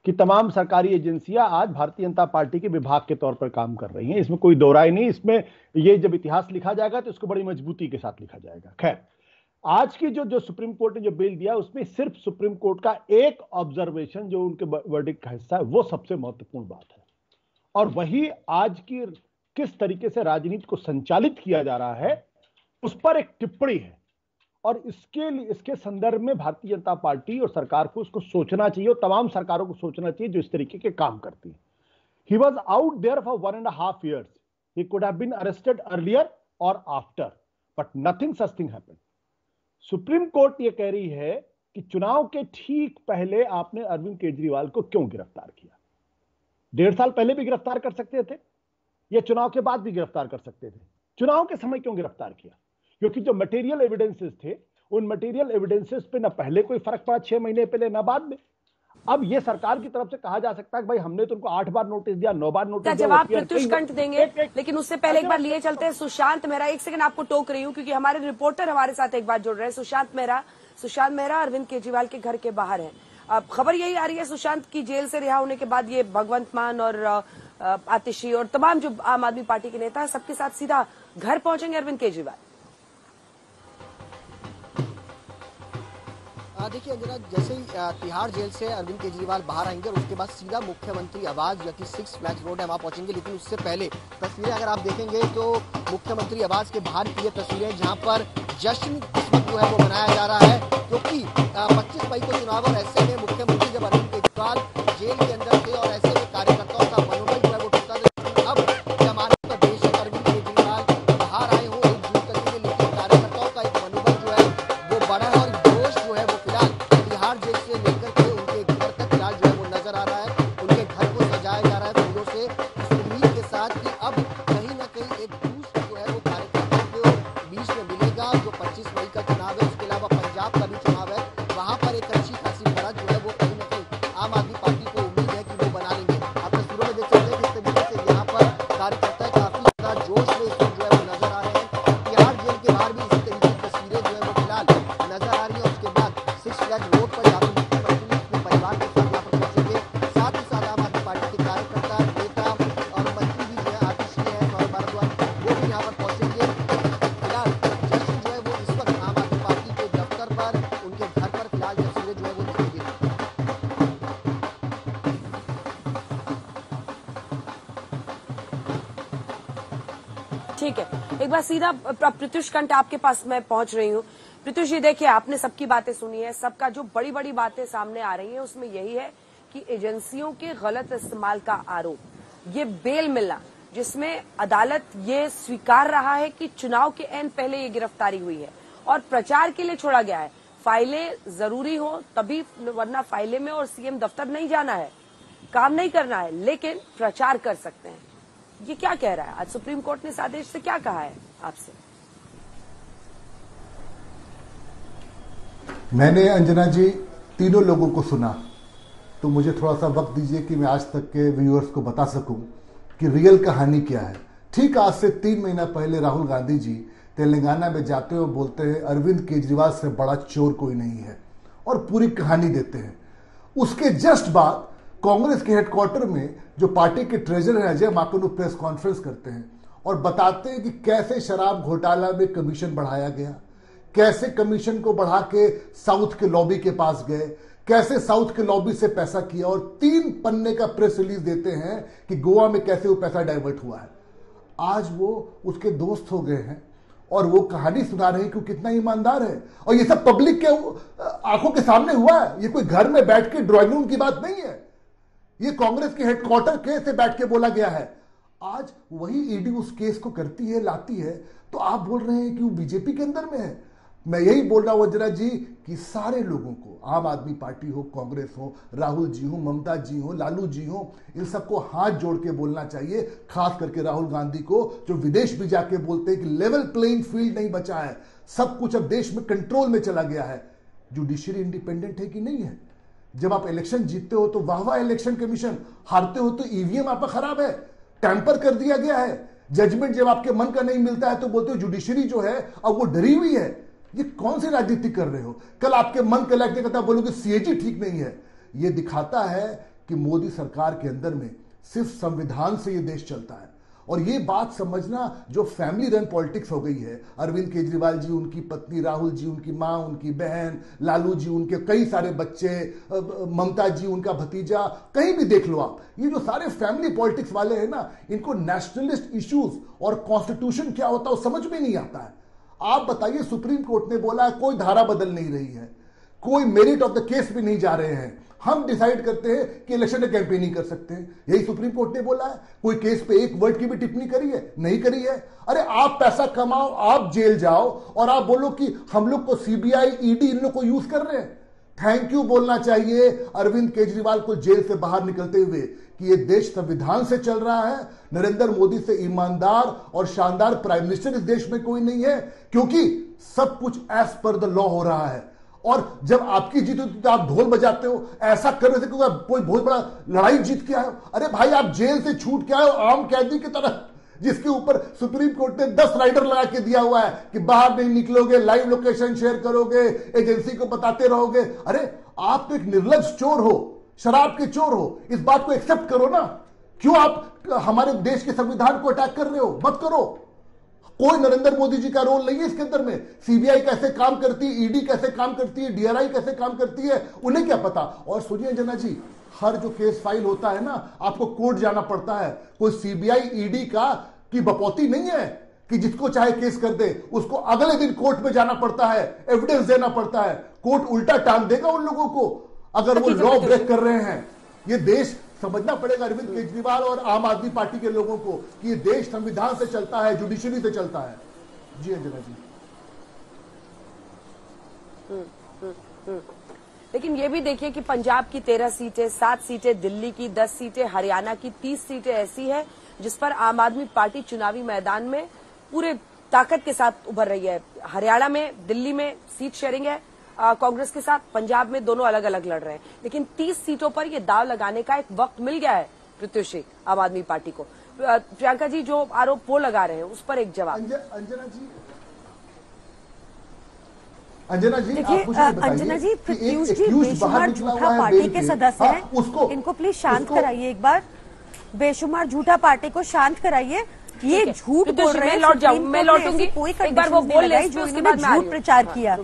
कि तमाम सरकारी एजेंसियां आज भारतीय जनता पार्टी के विभाग के तौर पर काम कर रही हैं। इसमें कोई दो राय नहीं। इसमें ये जब इतिहास लिखा जाएगा तो इसको बड़ी मजबूती के साथ लिखा जाएगा। खैर, आज की जो सुप्रीम कोर्ट ने जो बेल दिया उसमें सिर्फ सुप्रीम कोर्ट का एक ऑब्जर्वेशन जो उनके वर्डिक्ट का हिस्सा है वो सबसे महत्वपूर्ण बात है, और वही आज की किस तरीके से राजनीति को संचालित किया जा रहा है उस पर एक टिप्पणी है। और इसके संदर्भ में भारतीय जनता पार्टी और सरकार को उसको सोचना चाहिए, और तमाम सरकारों को सोचना चाहिए जो इस तरीके के काम करती है। He was out there for 1.5 years. He could have been arrested earlier or after, but nothing such thing happened. Supreme court ये कह रही है कि चुनाव के ठीक पहले आपने अरविंद केजरीवाल को क्यों गिरफ्तार किया? 1.5 साल पहले भी गिरफ्तार कर सकते थे, या चुनाव के बाद भी गिरफ्तार कर सकते थे। चुनाव के समय क्यों गिरफ्तार किया? क्योंकि जो मटेरियल एविडेंसेस थे उन मटेरियल एविडेंसेस पे ना पहले कोई फर्क पड़ा 6 महीने पहले, ना बाद में। अब ये सरकार की तरफ से कहा जा सकता है कि भाई हमने तो उनको 8 बार नोटिस दिया, 9 बार नोटिस दिया। जवाब प्रत्युष कंठ देंगे, लेकिन उससे पहले एक बार लिए चलते हैं सुशांत मेहरा। 1 सेकंड आपको टोक रही हूँ क्योंकि हमारे रिपोर्टर हमारे साथ एक बार जुड़ रहे हैं। सुशांत मेहरा अरविंद केजरीवाल के घर के बाहर है। अब खबर यही आ रही है सुशांत की जेल से रिहा होने के बाद ये भगवंत मान और आतिशी और तमाम जो आम आदमी पार्टी के नेता है सबके साथ सीधा घर पहुंचेंगे अरविंद केजरीवाल। देखिए अंजना, जैसे ही तिहाड़ जेल से अरविंद केजरीवाल बाहर आएंगे और उसके बाद सीधा मुख्यमंत्री आवास जो कि 6 फ्लैग्स रोड है वहां पहुंचेंगे। लेकिन उससे पहले तस्वीरें अगर आप देखेंगे तो मुख्यमंत्री आवास के बाहर की ये तस्वीरें जहां पर जश्न जो है वो मनाया जा रहा है, क्योंकि 25 मई को चुनाव और ऐसे में मुख्यमंत्री जब अरविंद केजरीवाल जेल के अंदर थे और ऐसे में कार्यकर्ताओं का मनोबल जो है वो टूटा था। अब जमानत पर बेशक अरविंद केजरीवाल बाहर आए हो 1 जून तक के लिए, लेकिन कार्यकर्ताओं का एक मनोबल जो है वो बढ़ा है और जोश जो है वो फिलहाल तिहाड़ जेल से लेकर के उनके घर तक फिलहाल जो है वो नजर आ रहा है। उनके घर को सजाया जा रहा है फूलों से, इस उम्मीद के साथ कि अब कहीं ना कहीं एक बूस्ट जो है वो कार्यकर्ताओं के बीच में मिलेगा। जो 25 मई का चुनाव है, उसके अलावा पंजाब का भी चुनाव है, वहां पर एक अच्छी खासी बढ़त जो है वो कहीं ना कहीं आम आदमी पार्टी को उम्मीद है कि वो बना लेंगे। आप तस्वीरों में देख सकते हैं किस तरीके से यहाँ पर कार्यकर्ता काफी ज्यादा जोश में इस वक्त जो है वो नजर आ रहे हैं। तिहाड़ जेल के बाहर भी इसी तरीके की तस्वीरें जो है वो फिलहाल नजर आ रही है। उसके बाद 6 फ्लैग रोड पर जाकर मुख्यमंत्री अपने परिवार के साथ यहाँ पर पहुंचेंगे। साथ ही साथ आम आदमी पार्टी के कार्यकर्ता, नेता और मंत्री भी जो है आतिशी है, सौरभ भारद्वाज, वो भी यहाँ पर पहुंचेंगे। फिलहाल जश्न जो है वो इस वक्त आम आदमी पार्टी के दफ्तर पर, उनके घर पर फिलहाल तस्वीरें जो है वो दिखाई दे रही है। ठीक है, एक बार सीधा प्रत्युष कंठ आपके पास मैं पहुंच रही हूँ। प्रत्युष जी, देखिए आपने सबकी बातें सुनी है, सबका जो बड़ी बड़ी बातें सामने आ रही हैं उसमें यही है कि एजेंसियों के गलत इस्तेमाल का आरोप, ये बेल मिलना जिसमें अदालत ये स्वीकार रहा है कि चुनाव के एन पहले ये गिरफ्तारी हुई है और प्रचार के लिए छोड़ा गया है। फाइलें जरूरी हो तभी, वरना फाइलें में और सीएम दफ्तर नहीं जाना है, काम नहीं करना है, लेकिन प्रचार कर सकते हैं। ये क्या कह रहा है आज सुप्रीम कोर्ट ने इस आदेश से क्या कहा है आपसे? मैंने अंजना जी तीनों लोगों को सुना, तो मुझे थोड़ा सा वक्त दीजिए कि मैं आज तक के व्यूअर्स को बता सकूं कि रियल कहानी क्या है। ठीक आज से 3 महीना पहले राहुल गांधी जी तेलंगाना में जाते हुए बोलते हैं अरविंद केजरीवाल से बड़ा चोर कोई नहीं है, और पूरी कहानी देते हैं। उसके जस्ट बाद कांग्रेस के हेडक्वार्टर में जो पार्टी के ट्रेजरर हैं अजय माकन प्रेस कॉन्फ्रेंस करते हैं और बताते हैं कि कैसे शराब घोटाला में कमीशन बढ़ाया गया, कैसे कमीशन को बढ़ा के साउथ के लॉबी के पास गए, कैसे साउथ के लॉबी से पैसा किया, और 3 पन्ने का प्रेस रिलीज देते हैं कि गोवा में कैसे वो पैसा डाइवर्ट हुआ है। आज वो उसके दोस्त हो गए हैं और वो कहानी सुना रहे हैं कि कितना ईमानदार है, और ये सब पब्लिक के आंखों के सामने हुआ है। ये कोई घर में बैठ के ड्राइंग रूम की बात नहीं है, ये कांग्रेस के हेडक्वार्टर के से बैठ के बोला गया है। आज वही ईडी उस केस को करती है, लाती है, तो आप बोल रहे हैं कि वो बीजेपी के अंदर में है। मैं यही बोल रहा हूं वज्रा जी कि सारे लोगों को, आम आदमी पार्टी हो, कांग्रेस हो, राहुल जी हो, ममता जी हो, लालू जी हो, इन सबको हाथ जोड़ के बोलना चाहिए, खास करके राहुल गांधी को जो विदेश भी जाके बोलते हैं कि लेवल प्लेइंग फील्ड नहीं बचा है, सब कुछ अब देश में कंट्रोल में चला गया है। जुडिशरी इंडिपेंडेंट है कि नहीं है? जब आप इलेक्शन जीतते हो तो वाह वाह इलेक्शन कमीशन, हारते हो तो ईवीएम आपका खराब है, टैंपर कर दिया गया है, जजमेंट जब आपके मन का नहीं मिलता है तो बोलते हो जुडिशरी जो है अब वो डरी हुई है। ये कौन सी राजनीति कर रहे हो? कल आपके मन का लगने का बोलोगे सीएजी ठीक नहीं है। ये दिखाता है कि मोदी सरकार के अंदर में सिर्फ संविधान से ये देश चलता है, और ये बात समझना जो फैमिली रन पॉलिटिक्स हो गई है। अरविंद केजरीवाल जी, उनकी पत्नी, राहुल जी, उनकी मां, उनकी बहन, लालू जी, उनके कई सारे बच्चे, ममता जी, उनका भतीजा, कहीं भी देख लो आप, ये जो सारे फैमिली पॉलिटिक्स वाले हैं ना, इनको नेशनलिस्ट इश्यूज और कॉन्स्टिट्यूशन क्या होता है वो समझ में नहीं आता है। आप बताइए, सुप्रीम कोर्ट ने बोला है कोई धारा बदल नहीं रही है, कोई मेरिट ऑफ द केस भी नहीं जा रहे हैं, हम डिसाइड करते हैं कि इलेक्शन में कैंपेनिंग कर सकते हैं, यही सुप्रीम कोर्ट ने बोला है। कोई केस पे एक वर्ड की भी टिप्पणी करी है? नहीं करी है। अरे आप पैसा कमाओ, आप जेल जाओ, और आप बोलो कि हम लोग को सीबीआई, ईडी इन लोग को यूज कर रहे हैं। थैंक यू बोलना चाहिए अरविंद केजरीवाल को जेल से बाहर निकलते हुए कि ये देश संविधान से चल रहा है, नरेंद्र मोदी से ईमानदार और शानदार प्राइम मिनिस्टर इस देश में कोई नहीं है, क्योंकि सब कुछ एज पर द लॉ हो रहा है। और जब आपकी जीत होती तो आप ढोल बजाते हो, ऐसा कर रहे थे कोई बहुत बड़ा लड़ाई जीत के आए हो। अरे भाई, आप जेल से छूट के आए हो आम कैदी की तरह, जिसके ऊपर सुप्रीम कोर्ट ने 10 राइडर लगा के दिया हुआ है कि बाहर नहीं निकलोगे, लाइव लोकेशन शेयर करोगे, एजेंसी को बताते रहोगे। अरे आप तो एक निर्लज चोर हो, शराब के चोर हो, इस बात को एक्सेप्ट करो ना। क्यों आप हमारे देश के संविधान को अटैक कर रहे हो? मत करो। कोई नरेंद्र मोदी जी का रोल नहीं है इसके अंदर में। सीबीआई कैसे काम करती है, ईडी कैसे काम करती है, डीआरआई कैसे काम करती है, उन्हें क्या पता। और सुनिए जना जी, हर जो केस फाइल होता है ना, आपको कोर्ट जाना पड़ता है। कोई सीबीआई ईडी की बपौती नहीं है कि जिसको चाहे केस कर दे, उसको अगले दिन कोर्ट में जाना पड़ता है, एविडेंस देना पड़ता है। कोर्ट उल्टा टांग देगा उन लोगों को अगर वो लॉ ब्रेक कर रहे हैं। ये देश समझना पड़ेगा अरविंद केजरीवाल और आम आदमी पार्टी के लोगों को कि ये देश संविधान से चलता है, जुडिशरी से चलता है। जी अंजना जी। लेकिन ये भी देखिए कि पंजाब की 13 सीटें, 7 सीटें दिल्ली की, 10 सीटें हरियाणा की, 30 सीटें ऐसी है जिस पर आम आदमी पार्टी चुनावी मैदान में पूरे ताकत के साथ उभर रही है। हरियाणा में, दिल्ली में सीट शेयरिंग है कांग्रेस के साथ, पंजाब में दोनों अलग अलग लड़ रहे हैं। लेकिन 30 सीटों पर ये दाव लगाने का एक वक्त मिल गया है प्रत्युषी आम आदमी पार्टी को। प्रियंका जी जो आरोप वो लगा रहे हैं उस पर एक जवाब। अंजना जी अंजना जी, प्रत्युष जी बेशुमार झूठा पार्टी के सदस्य हैं, इनको प्लीज शांत कराइए एक बार। बेशुमार झूठा पार्टी को शांत कराइए। ये झूठ बोल रहे हैं, मैं लौटूंगी, कोई एक बार वो बोल ले, जो इन्होंने झूठ प्रचार किया।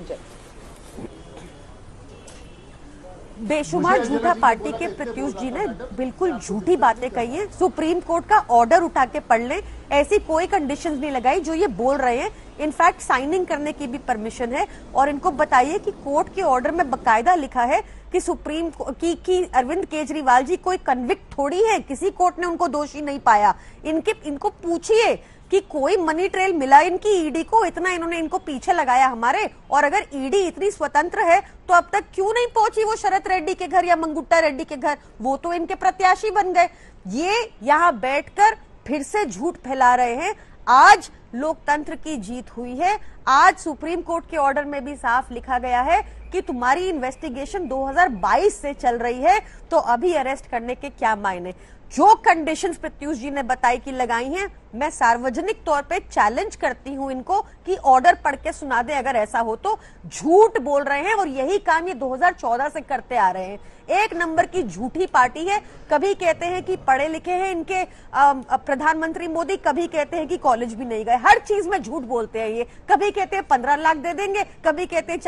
बेशुमार झूठा पार्टी के प्रत्युष जी ने बिल्कुल झूठी बातें कही है। सुप्रीम कोर्ट का ऑर्डर उठा के पढ़ लें, ऐसी कोई कंडीशंस नहीं लगाई जो ये बोल रहे हैं। इनफैक्ट साइनिंग करने की भी परमिशन है। और इनको बताइए कि कोर्ट के ऑर्डर में बकायदा लिखा है कि सुप्रीम की अरविंद केजरीवाल जी कोई कन्विक्ट थोड़ी है, किसी कोर्ट ने उनको दोषी नहीं पाया। इनको पूछिए कि कोई मनी ट्रेल मिला इनकी ईडी को, इतना इन्होंने इनको पीछे लगाया हमारे। और अगर ईडी इतनी स्वतंत्र है तो अब तक क्यों नहीं पहुंची वो शरद रेड्डी के घर या मंगुट्टा रेड्डी के घर? वो तो इनके प्रत्याशी बन गए। ये यहां बैठकर फिर से झूठ फैला रहे हैं। आज लोकतंत्र की जीत हुई है। आज सुप्रीम कोर्ट के ऑर्डर में भी साफ लिखा गया है कि तुम्हारी इन्वेस्टिगेशन 2022 से चल रही है, तो अभी अरेस्ट करने के क्या मायने? जो कंडीशंस प्रत्युष जी ने बताई कि लगाई हैं, मैं सार्वजनिक तौर पे चैलेंज करती हूं इनको कि ऑर्डर पढ़ के सुना दे अगर ऐसा हो तो। झूठ बोल रहे हैं और यही काम ये 2014 से करते आ रहे हैं। एक नंबर की झूठी पार्टी है। कभी कहते हैं कि पढ़े लिखे हैं इनके प्रधानमंत्री मोदी, कभी कहते हैं कि कॉलेज भी नहीं गए। हर चीज में झूठ बोलते हैं ये। कभी कहते हैं 15 लाख दे देंगे, कभी कहते हैं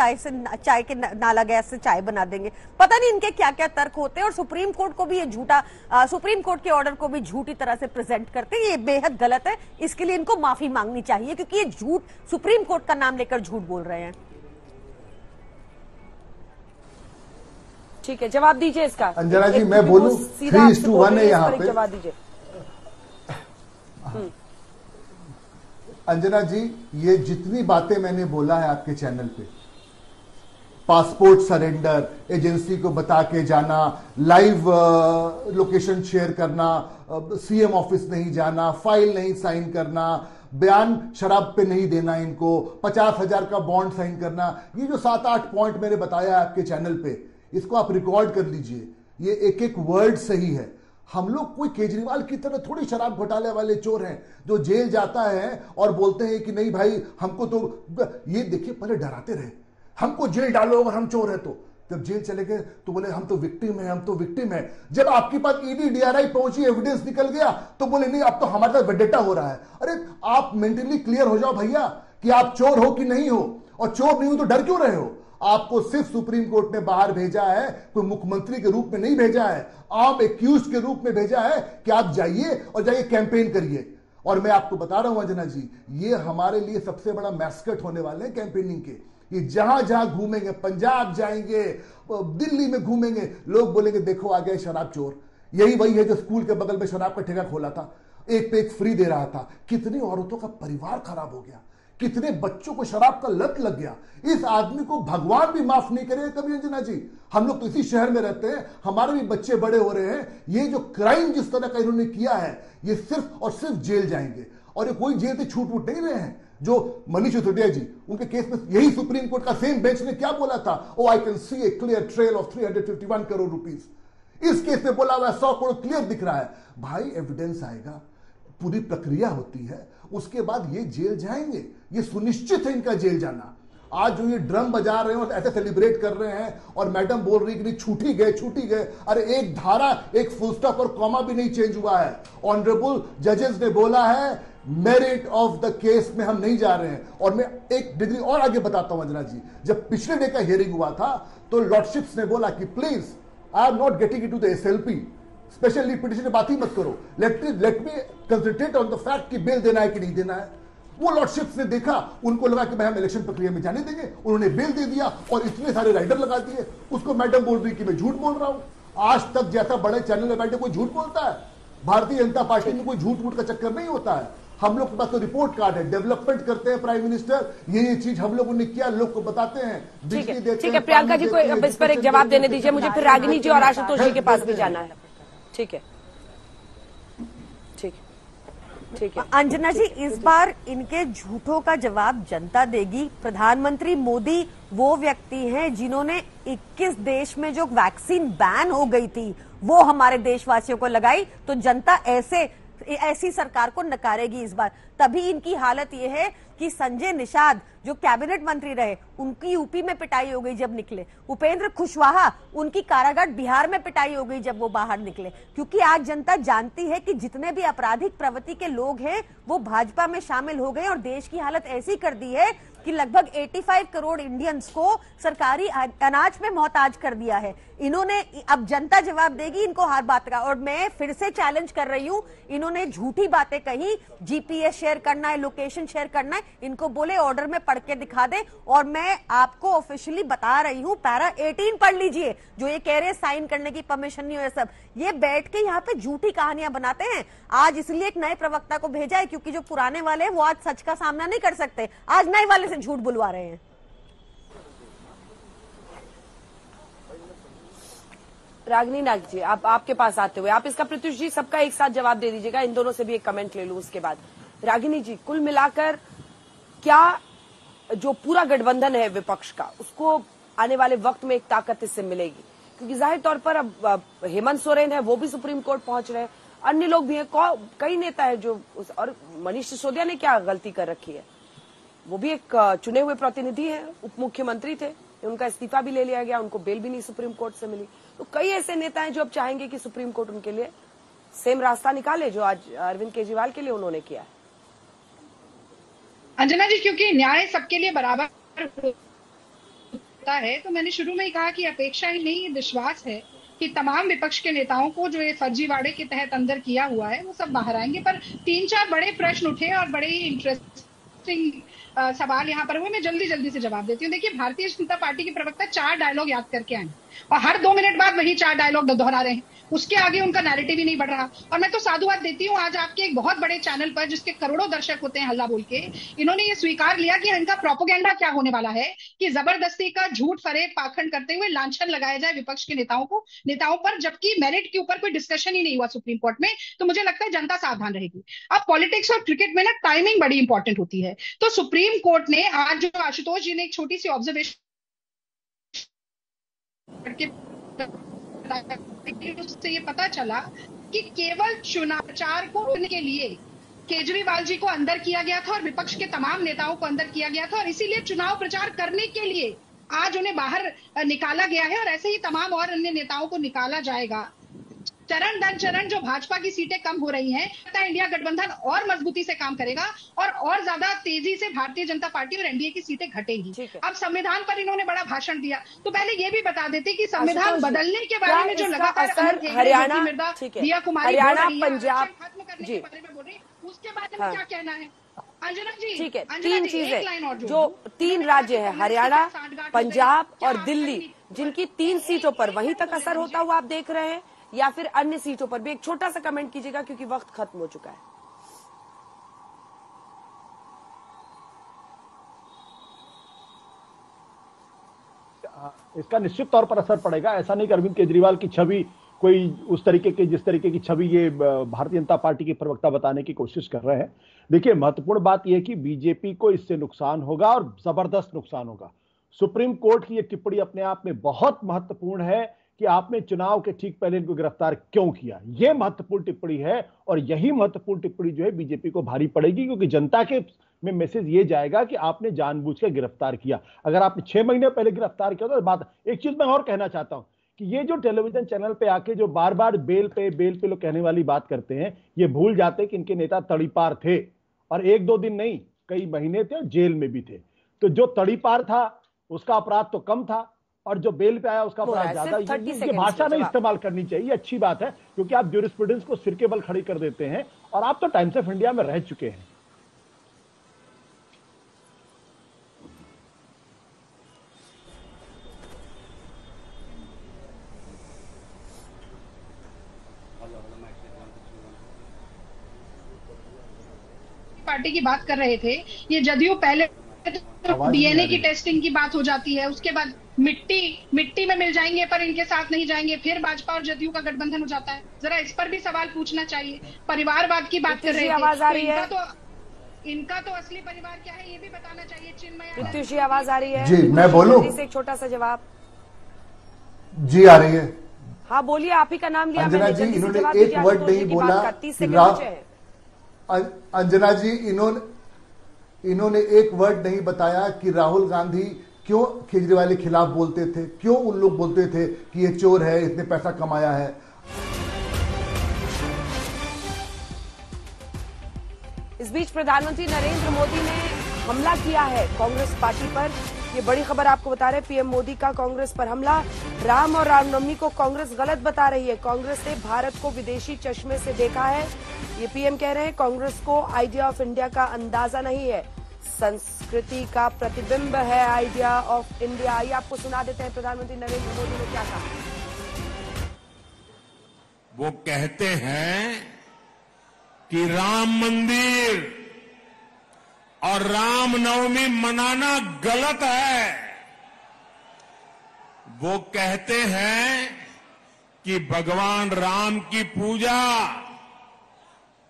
चाय के नाला गैस से चाय बना देंगे। पता नहीं इनके क्या क्या तर्क होते हैं। और सुप्रीम कोर्ट को भी ये झूठा, सुप्रीम कोर्ट के ऑर्डर को भी झूठी तरह से प्रेजेंट करते हैं। ये बेहद गलत है। इसके लिए इनको माफी मांगनी चाहिए, क्योंकि ये झूठ, सुप्रीम कोर्ट का नाम लेकर झूठ बोल रहे हैं। ठीक है, जवाब दीजिए इसका। अंजना जी, मैं बोलूं 3:1 है यहाँ पे। जवाब दीजिए। अंजना जी, ये जितनी बातें मैंने बोला है आपके चैनल पे, पासपोर्ट सरेंडर, एजेंसी को बता के जाना, लाइव लोकेशन शेयर करना, सीएम ऑफिस नहीं जाना, फाइल नहीं साइन करना, बयान शराब पे नहीं देना इनको, 50,000 का बॉन्ड साइन करना, ये जो 7-8 पॉइंट मैंने बताया आपके चैनल पे, इसको आप रिकॉर्ड कर लीजिए। ये एक एक वर्ड सही है। हम लोग कोई केजरीवाल की तरह थोड़ी शराब घोटाले वाले चोर हैं जो जेल जाता है और बोलते हैं कि नहीं भाई हमको तो, ये देखिए पहले डराते रहे हमको जेल डालो अगर हम चोर है तो। जब जेल चले गए तो बोले हम तो विक्टिम है, हम तो विक्टिम है। जब आपके पास ईडी डीआरआई पहुंची, एविडेंस निकल गया तो बोले नहीं अब तो हमारे साथ वेंडेटा हो रहा है। अरे आप मेंटली क्लियर हो जाओ भैया कि आप चोर हो कि नहीं हो, और चोर नहीं हो तो डर क्यों रहे हो? आपको सिर्फ सुप्रीम कोर्ट ने बाहर भेजा है, कोई मुख्यमंत्री के रूप में नहीं भेजा है, आम एक्यूज के रूप में भेजा है कि आप जाइए और जाइए कैंपेन करिए। और मैं आपको बता रहा हूं अंजना जी, ये हमारे लिए सबसे बड़ा मैस्कट होने वाले हैं कैंपेनिंग के। ये जहां जहां घूमेंगे, पंजाब जाएंगे, दिल्ली में घूमेंगे, लोग बोलेंगे देखो आ गए शराब चोर। यही वही है जो स्कूल के बगल में शराब का ठेका खोला था, एक पे एक फ्री दे रहा था। कितनी औरतों का परिवार खराब हो गया, कितने बच्चों को शराब का लत लग गया। इस आदमी को भगवान भी माफ नहीं करेगा कभी अंजना जी। हम लोग तो इसी शहर में रहते हैं, हमारे भी बच्चे बड़े हो रहे हैं। ये जो क्राइम जिस तरह का इन्होंने किया है, ये सिर्फ और सिर्फ जेल जाएंगे। और ये कोई जेल से छूट नहीं रहे हैं। जो मनीष सिसोदिया जी, उनके केस में यही सुप्रीम कोर्ट का सेम बेंच ने क्या बोला था? O I can see a clear trail of 351 crore rupees. इस केस में बोला हुआ 100 करोड़ क्लियर दिख रहा है। भाई एविडेंस आएगा, पूरी प्रक्रिया होती है, उसके बाद ये जेल जाएंगे। ये सुनिश्चित है इनका जेल जाना। आज जो ये ड्रम बजा रहे हैं और ऐसे सेलिब्रेट कर रहे हैं और मैडम बोल रही कि नहीं छूटी गए। अरे एक धारा, एक फुल स्टॉप और कॉमा भी नहीं चेंज हुआ है। ऑनरेबल जजेस ने बोला है मेरिट ऑफ द केस में हम नहीं जा रहे हैं। और मैं एक डिग्री और आगे बताता हूं अंजना जी, जब पिछले डे का हियरिंग हुआ था तो लॉर्डशिप्स ने बोला कि please I am not getting into the SLP, special lead petition की बात ही मत करो, let me concentrate on the fact कि बेल देना है कि नहीं देना है। वो लॉर्डशिप्स ने देखा, उनको लगा कि भाई हम इलेक्शन प्रक्रिया में जाने देंगे, उन्होंने बेल दे दिया और इतने सारे राइडर लगा दिए। उसको मैडम बोल रही कि मैं झूठ बोल रहा हूं। आज तक जैसा बड़े चैनल में बैठे कोई झूठ बोलता है? भारतीय जनता पार्टी में कोई झूठ का चक्कर नहीं होता है। हम लोग के पास तो रिपोर्ट कार्ड है, डेवलपमेंट करते हैं प्राइम मिनिस्टर, ये चीज हम लोगों ने किया, लोग को बताते हैं, बिजली देते हैं। ठीक है, प्रियंका जी को अब इस पर एक जवाब देने दीजिए, मुझे फिर रागिनी जी और आशुतोष जी के पास भी जाना है। ठीक है, ठीक है अंजना जी, इस बार इनके झूठों का जवाब जनता देगी। प्रधानमंत्री मोदी वो व्यक्ति हैं जिन्होंने 21 देश में जो वैक्सीन बैन हो गई थी वो हमारे देशवासियों को लगाई। तो जनता ऐसी सरकार को नकारेगी इस बार। तभी इनकी हालत ये है कि संजय निषाद जो कैबिनेट मंत्री रहे, उनकी यूपी में पिटाई हो गई जब निकले। उपेंद्र कुशवाहा, उनकी कारागार बिहार में पिटाई हो गई जब वो बाहर निकले। क्योंकि आज जनता जानती है कि जितने भी आपराधिक प्रवृत्ति के लोग हैं वो भाजपा में शामिल हो गए और देश की हालत ऐसी कर दी है कि लगभग 85 करोड़ इंडियंस को सरकारी अनाज में मोहताज कर दिया है इन्होंने। अब जनता जवाब देगी इनको हर बात का। और मैं फिर से चैलेंज कर रही हूं, इन्होंने झूठी बातें कही, जीपीएस शेयर करना है, लोकेशन शेयर करना है, इनको बोले ऑर्डर में पढ़ के दिखा दे। और मैं आपको ऑफिशियली बता रही हूं, पैरा 18 पढ़ लीजिए, जो ये कह रहे साइन करने की परमिशन नहीं हो, ये सब ये बैठ के यहाँ पे झूठी कहानियां बनाते हैं। आज इसलिए एक नए प्रवक्ता को भेजा है क्योंकि जो पुराने वाले हैं वो आज सच का सामना नहीं कर सकते, आज नए वाले से झूठ बुलवा रहे हैं। रागिनी नाग जी, आप आपके पास आते हुए आप इसका प्रत्युष जी सबका एक साथ जवाब दे दीजिएगा, इन दोनों से भी एक कमेंट ले लूं उसके बाद। रागिनी जी, कुल मिलाकर क्या जो पूरा गठबंधन है विपक्ष का, उसको आने वाले वक्त में एक ताकत इससे मिलेगी? क्योंकि जाहिर तौर पर अब हेमंत सोरेन है, वो भी सुप्रीम कोर्ट पहुंच रहे हैं, अन्य लोग भी हैं, कई नेता है जो, और मनीष सिसोदिया ने क्या गलती कर रखी है? वो भी एक चुने हुए प्रतिनिधि है, उप मुख्यमंत्री थे, उनका इस्तीफा भी ले लिया गया, उनको बेल भी नहीं सुप्रीम कोर्ट से मिली। तो कई ऐसे नेता हैं जो अब चाहेंगे कि सुप्रीम कोर्ट उनके लिए सेम रास्ता निकाले जो आज अरविंद केजरीवाल के लिए उन्होंने किया है। अंजना जी, क्योंकि न्याय सबके लिए बराबर होता है, तो मैंने शुरू में ही कहा कि अपेक्षा ही नहीं, विश्वास है कि तमाम विपक्ष के नेताओं को जो ये फर्जीवाड़े के तहत अंदर किया हुआ है वो सब बाहर आएंगे। पर 3-4 बड़े प्रश्न उठे और बड़े ही इंटरेस्टिंग सवाल यहाँ पर हुए, मैं जल्दी से जवाब देती हूँ। देखिए, भारतीय जनता पार्टी के प्रवक्ता 4 डायलॉग याद करके आए और हर 2 मिनट बाद वही 4 डायलॉग दोहरा रहे हैं, उसके आगे उनका नैरेटिव ही नहीं बढ़ रहा। और मैं तो साधुवाद देती हूँ, आज आपके एक बहुत बड़े चैनल पर जिसके करोड़ों दर्शक होते हैं हल्ला बोल के, इन्होंने ये स्वीकार लिया कि इनका प्रोपोगेंडा क्या होने वाला है कि जबरदस्ती का झूठ फरेब पाखंड करते हुए लांछन लगाया जाए विपक्ष के नेताओं पर, जबकि मेरिट के ऊपर कोई डिस्कशन ही नहीं हुआ सुप्रीम कोर्ट में। तो मुझे लगता है जनता सावधान रहेगी। अब पॉलिटिक्स और क्रिकेट में ना टाइमिंग बड़ी इंपॉर्टेंट होती है। तो सुप्रीम कोर्ट ने आज जो आशुतोष जी ने एक छोटी सी ऑब्जर्वेशन उससे ये पता चला कि केवल चुनाव प्रचार को रोकने के लिए केजरीवाल जी को अंदर किया गया था और विपक्ष के तमाम नेताओं को अंदर किया गया था, और इसीलिए चुनाव प्रचार करने के लिए आज उन्हें बाहर निकाला गया है और ऐसे ही तमाम और अन्य नेताओं को निकाला जाएगा। चरण दर चरण जो भाजपा की सीटें कम हो रही हैं, इंडिया गठबंधन और मजबूती से काम करेगा और ज्यादा तेजी से भारतीय जनता पार्टी और एनडीए की सीटें घटेंगी। अब संविधान पर इन्होंने बड़ा भाषण दिया, तो पहले ये भी बता देते कि संविधान बदलने के बारे में जो लगातार हरियाणा, हरियाणा, पंजाब खत्म करने के बारे में बोल रही, उसके बारे में क्या कहना है अंजना जी? ठीक है, 3 चीजें जो 3 राज्य है, हरियाणा, पंजाब और दिल्ली, जिनकी 3 सीटों पर वहीं तक असर होता हुआ आप देख रहे हैं, या फिर अन्य सीटों पर भी? एक छोटा सा कमेंट कीजिएगा क्योंकि वक्त खत्म हो चुका है। इसका निश्चित तौर पर असर पड़ेगा। ऐसा नहीं कि अरविंद केजरीवाल की छवि कोई उस तरीके की, जिस तरीके की छवि ये भारतीय जनता पार्टी के प्रवक्ता बताने की कोशिश कर रहे हैं। देखिए, महत्वपूर्ण बात यह है कि बीजेपी को इससे नुकसान होगा और जबरदस्त नुकसान होगा। सुप्रीम कोर्ट की यह टिप्पणी अपने आप में बहुत महत्वपूर्ण है कि आपने चुनाव के ठीक पहले इनको गिरफ्तार क्यों किया। यह महत्वपूर्ण टिप्पणी है और यही महत्वपूर्ण टिप्पणी जो है बीजेपी को भारी पड़ेगी, क्योंकि जनता के में मैसेज ये जाएगा कि आपने जानबूझकर गिरफ्तार किया। अगर आपने 6 महीने पहले गिरफ्तार किया तो बात। एक चीज मैं और कहना चाहता हूं कि ये जो टेलीविजन चैनल पे आके जो बार बार बेल पे लोग कहने वाली बात करते हैं, ये भूल जाते कि इनके नेता तड़ीपार थे और 1-2 दिन नहीं, कई महीने थे और जेल में भी थे। तो जो तड़ीपार था उसका अपराध तो कम था और जो बेल पे आया उसका अपराध ज्यादा। ये भाषा नहीं इस्तेमाल करनी चाहिए, अच्छी बात है, क्योंकि आप ज्यूरिस्प्रूडेंस को सिर के बल खड़ी कर देते हैं और आप तो टाइम्स ऑफ इंडिया में रह चुके हैं। पार्टी की बात कर रहे थे, ये जदयू पहले तो डीएनए की टेस्टिंग की बात हो जाती है, उसके बाद मिट्टी में मिल जाएंगे पर इनके साथ नहीं जाएंगे, फिर भाजपा और जदयू का गठबंधन हो जाता है। जरा इस पर भी सवाल पूछना चाहिए। परिवारवाद की बात कर रहे थे, आवाज आ रही है, इनका तो असली परिवार क्या है ये भी बताना चाहिए। चिन्मय, आवाज आ रही है? जी, मैं बोलूं? एक छोटा सा जवाब। जी, आ रही है। हाँ बोलिए, आप ही का नाम लिया अंजना जी, इन्होंने एक वर्ड नहीं बोला। अंजना जी, इन्होंने एक वर्ड नहीं बताया कि राहुल गांधी क्यों केजरीवाल के खिलाफ बोलते थे, क्यों उन लोग बोलते थे कि ये चोर है, इतने पैसा कमाया है। इस बीच प्रधानमंत्री नरेंद्र मोदी ने हमला किया है कांग्रेस पार्टी पर। ये बड़ी खबर आपको बता रहे, पीएम मोदी का कांग्रेस पर हमला। राम और रामनवमी को कांग्रेस गलत बता रही है। कांग्रेस ने भारत को विदेशी चश्मे से देखा है, ये पीएम कह रहे हैं। कांग्रेस को आइडिया ऑफ इंडिया का अंदाजा नहीं है। संस्कृति का प्रतिबिंब है आइडिया ऑफ इंडिया। आइए आपको सुना देते हैं प्रधानमंत्री नरेंद्र मोदी ने क्या कहा। वो कहते हैं कि राम मंदिर और रामनवमी मनाना गलत है। वो कहते हैं कि भगवान राम की पूजा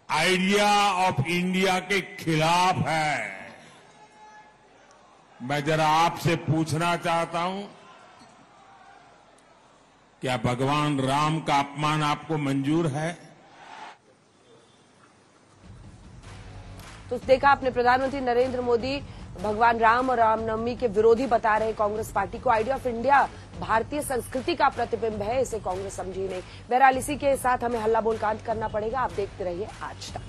आइडिया ऑफ इंडिया के खिलाफ है। मैं जरा आपसे पूछना चाहता हूं, क्या भगवान राम का अपमान आपको मंजूर है? तो देखा आपने, प्रधानमंत्री नरेंद्र मोदी भगवान राम और रामनवमी के विरोधी बता रहे कांग्रेस पार्टी को। आइडिया ऑफ इंडिया भारतीय संस्कृति का प्रतिबिंब है, इसे कांग्रेस समझी नहीं। बहरहाल इसी के साथ हमें हल्ला बोल का अंत करना पड़ेगा। आप देखते रहिए आज तक।